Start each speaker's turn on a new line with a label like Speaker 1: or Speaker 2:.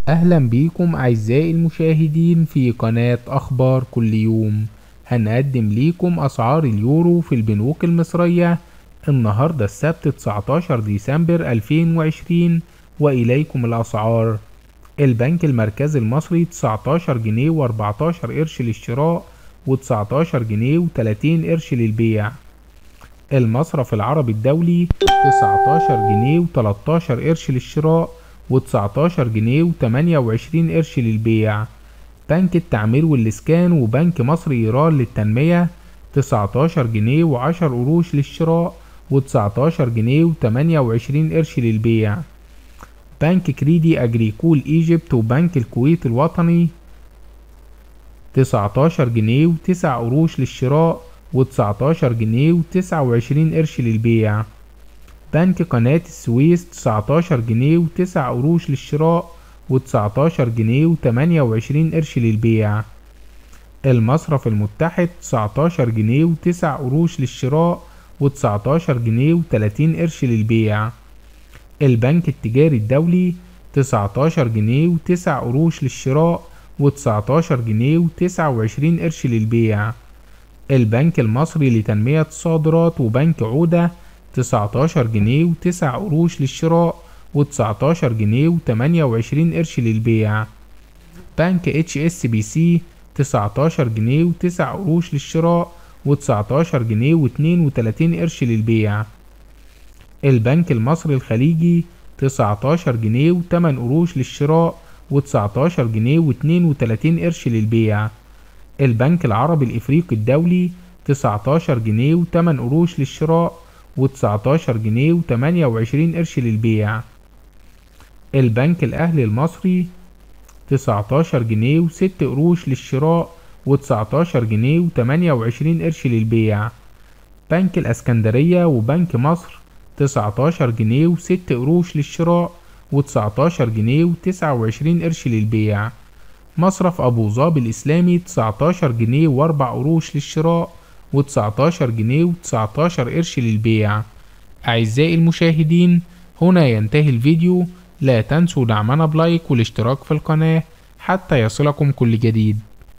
Speaker 1: أهلا بيكم أعزائي المشاهدين في قناة أخبار كل يوم. هنقدم ليكم أسعار اليورو في البنوك المصرية النهاردة السبت 19 ديسمبر 2020، وإليكم الأسعار. البنك المركزي المصري 19 جنيه و14 قرش للشراء و19 جنيه و30 قرش للبيع. المصرف العربي الدولي 19 جنيه و13 قرش للشراء و19 جنيه و28 قرش للبيع. بنك التعمير والإسكان وبنك مصر إيران للتنمية 19 جنيه و10 قروش للشراء و19 جنيه و28 قرش للبيع. بنك كريدي أجريكول إيجيبت وبنك الكويت الوطني 19 جنيه و9 قروش للشراء و19 جنيه و29 قرش للبيع. بنك قناة السويس 19 جنيه و9 قروش للشراء و19 جنيه و28 قرش للبيع. المصرف المتحد 19 جنيه و9 قروش للشراء و19 جنيه و30 قرش للبيع. البنك التجاري الدولي 19 جنيه و9 قروش للشراء و19 جنيه و29 قرش للبيع. البنك المصري لتنمية الصادرات وبنك عودة 19 جنيه و9 قروش للشراء و19 جنيه و28 قرش للبيع. بنك HSBC 19 جنيه و9 قروش للشراء و19 جنيه و32 قرش للبيع. البنك المصري الخليجي 19 جنيه و8 قروش للشراء و19 جنيه و32 قرش للبيع. البنك العربي الإفريقي الدولي 19 جنيه و8 قروش للشراء و19 جنيه و28 قرش للبيع. البنك الأهلي المصري 19 جنيه و6 قروش للشراء و19 جنيه و28 قرش للبيع. بنك الأسكندرية وبنك مصر 19 جنيه و6 قروش للشراء و19 جنيه و29 قرش للبيع. مصرف أبو ظبي الإسلامي 19 جنيه و4 قروش للشراء و19 جنيه و19 قرش للبيع. أعزائي المشاهدين، هنا ينتهي الفيديو. لا تنسوا دعمنا بلايك والاشتراك في القناة حتى يصلكم كل جديد.